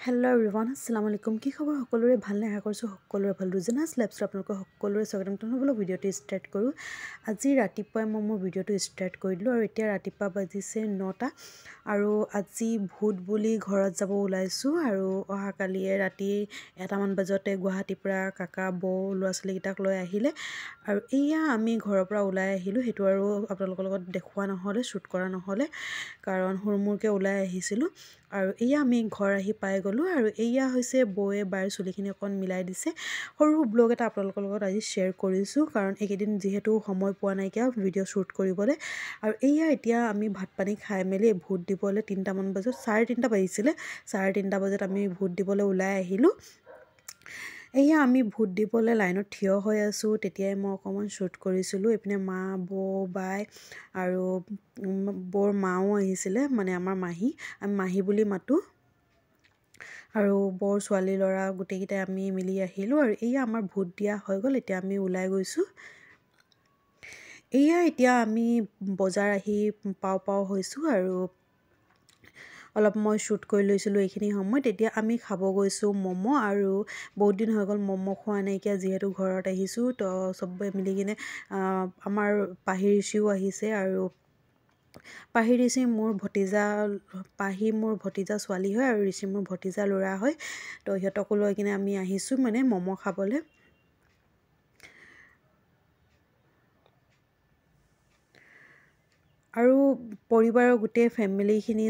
Hello everyone, assalamu alaikum. কি খবৰ সকলোৰে ভালনে আশা কৰিছো সকলোৰে ভাল ৰুজনাস ল্যাবছ আপোনালোকৰ সকলোৰে স্বাগতম জনাবলৈ ভিডিওটো ষ্টাৰ্ট কৰো আজি ৰাতিপুৱাই মই মোৰ ভিডিওটো ষ্টাৰ্ট কৰিলো আৰু এতিয়া ৰাতিপুৱা বাজিছে 9টা আৰু আজি ভূত বুলি ঘৰত যাব ওলাইছো আৰু অহা কালিয়ে ৰাতি 1টা মান বজাতে গুৱাহাটীৰ পৰা কাকা বৌ ল'ৰা-ছোৱালী কিটাক লৈ আহিলে আৰু এয়া আমি ঘৰৰ পৰা ওলাই আহিলো হেতু আৰু আপোনালোকৰ লগত দেখুৱা নহলে শুট কৰা নহলে কাৰণ হুৰমুৰকে ওলাই আহিছিলো আৰু এয়া আমি ঘৰ আহি পাই গলো আৰু এয়া হৈছে বৌয়ে বাৰ চুলিখিনি অকন মিলাই দিছে সৰু ব্লগ এটা আপোনালোকৰ লগত আজি শেয়াৰ কৰিছো কাৰণ এইকেদিন যেহেতু সময় পোৱা নাই কিয়া ভিডিও শুট কৰিবলৈ আৰু এয়া এতিয়া আমি ভাত পানী খাই মেলি ভূত দিবলৈ 3টা মান বজাত 3:30 বাজিছিলে 3:30 বজাত আমি ভূত দিবলৈ ওলাই আহিলো এয়া আমি ভূত দিবলৈ লাইনত থিয় হৈ আছো তেতিয়াই মই অকমান শুট কৰিছিলো এপিনে মা বৌ বাই আৰু বৰ মাও আহিছিলে মানে আমাৰ মাহী আমি মাহী বুলি মাতো আৰু বৰ ছোৱালী লৰা গুটেকিটা আমি মিলি আহিলো আৰু এয়া আমাৰ ভূত দিয়া হৈ গল এতিয়া আমি ওলাই গৈছো এয়া এতিয়া আমি বজাৰ আহি পাও হৈছো আৰু অলপ মই শুট কৰি লৈছিলো এইখিনি সময়ত এতিয়া আমি খাব গৈছো মমো আৰু বহুত দিন হৈ গল মমো খোৱা নাই কিয়া যেহেতু ঘৰত আহিছো তো সবে মিলি কিনে আমাৰ পাহিৰিচিও আহিছে আৰু পাহিৰিচি মোৰ ভতিজা পাহি মোৰ ভতিজা ছোৱালী হয় আৰু ঋষি মোৰ ভতিজা ল'ৰা হয় তো হিয়তকো লৈ কিনে আমি আহিছো মানে মমো খাবলৈ আৰু পৰিবাৰৰ গোটেই ফ্যামিলিখিনি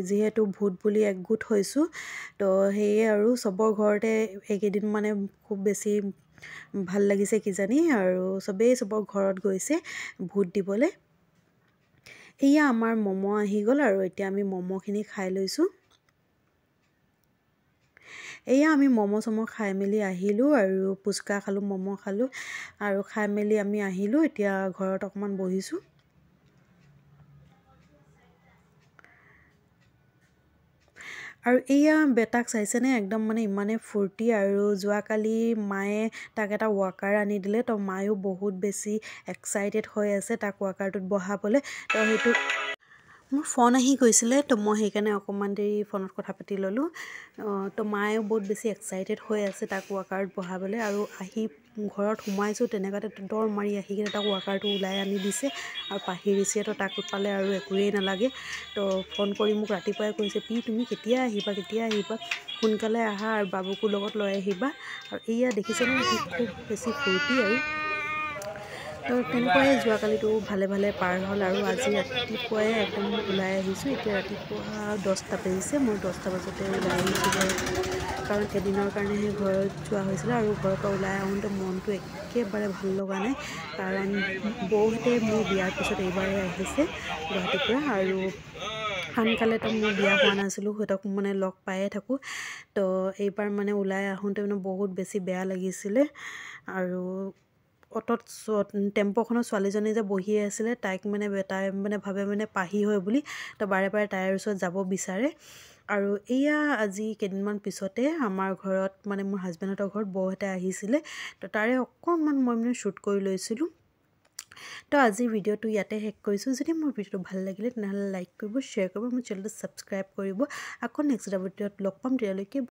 যেহেতু ভূত বুলি একগোট হৈছো তো হেয়ে আৰু সবৰ ঘৰতে এইকেদিন মানে খুব বেছি ভাল লাগিছে কিজানি আৰু সবৰ ঘৰত গৈছে ভূত দিবলৈ এয়া আমাৰ মমো আহি গল আৰু এতিয়া আমি মমোখিনি খাই লৈছো এয়া আমি মমো সমো খাই মেলি আহিলো আৰু পুচকা খালো মমো খালো আৰু খাই মেলি আমি আহিলো এতিয়া ঘৰত অকমান বহিছো আৰু এয়া বেটাক চাইছেনে একদম মানে ইমানে ফুৰ্তি আৰু যোৱাকালি মায়ে তাক এটা ৱাকাৰ আনি দিলে তো মায়ো বহুত বেছি এক্সাইটেড হৈ আছে তাক ৱাকাৰটোত বহাবলৈ তো হেতু মোৰ ফোন আহি গৈছিলে তো মই সেইকাৰণে অকমান দেৰি ফোনত কথা পাতি ললো তো মায়েও বহুত বেছি এক্সাইটেড হৈ আছে তাক ৱাকাৰত বহাবলৈ আৰু আহি ঘৰত সোমাইছো তেনেকাতে দৰ মাৰি আহি কিনে তাক ৱাকাৰটো ওলাই আনি দিছে আৰু পাহিৰিছে তো তাক পালে আৰু একোৱেই নালাগে তো ফোন কৰি মোক ৰাতিপুৱাই কৈছে পি তুমি কেতিয়া আহিবা সোনকালে আহা আৰু বাবুকো লগত লৈ আহিবা আৰু এয়া দেখিছেনে খুব বেছি ফূৰ্তি আৰু তো তেনেকুৱাই যোৱাকালিটো ভালে পাৰ হ'ল আৰু আজি ৰাতিপুৱাই একদম ওলাই আহিছোঁ এতিয়া ৰাতিপুৱা 10টা বাজিছে মই 10টা বজাতে ওলাই আহিছোঁ কাৰণ এদিনৰ কাৰণেহে ঘৰত যোৱা হৈছিলে আৰু ঘৰৰ পৰা ওলাই আহোঁতে মনটো একেবাৰে ভাল লগা নাই কাৰণ বৌহঁতে মোৰ বিয়াৰ পিছত এইবাৰে আহিছে গুৱাহাটীৰ পৰা আৰু আনকালেতো মোৰ বিয়া হোৱা নাছিলোঁ সিহঁতক মানে লগ পায়ে থাকোঁ তো এইবাৰ মানে ওলাই আহোঁতে মানে বহুত বেছি বেয়া লাগিছিলে আৰু অটত টেম্পোখনত ছোৱালীজনী যে বহি আছিলে তাই মানে ভাবে মানে পাহি হয় বুলি তো বাৰে তাইৰ ওচৰত যাব বিচাৰে আৰু এয়া আজি কেইদিনমান পিছতে আমাৰ ঘৰত মানে মোৰ হাজবেণ্ডৰ ঘৰত বৌহঁতে আহিছিলে তো তাৰে অকণমান মই মানে শুট কৰি লৈছিলোঁ তো আজি ভিডিওটো ইয়াতে শেষ কৰিছোঁ যদি মোৰ ভিডিওটো ভাল লাগিলে তেনেহ'লে লাইক কৰিব শ্বেয়াৰ কৰিব মোৰ চেনেলটো ছাবস্ক্ৰাইব কৰিব আকৌ নেক্সট ভিডিওত লগ পাম তেতিয়ালৈকে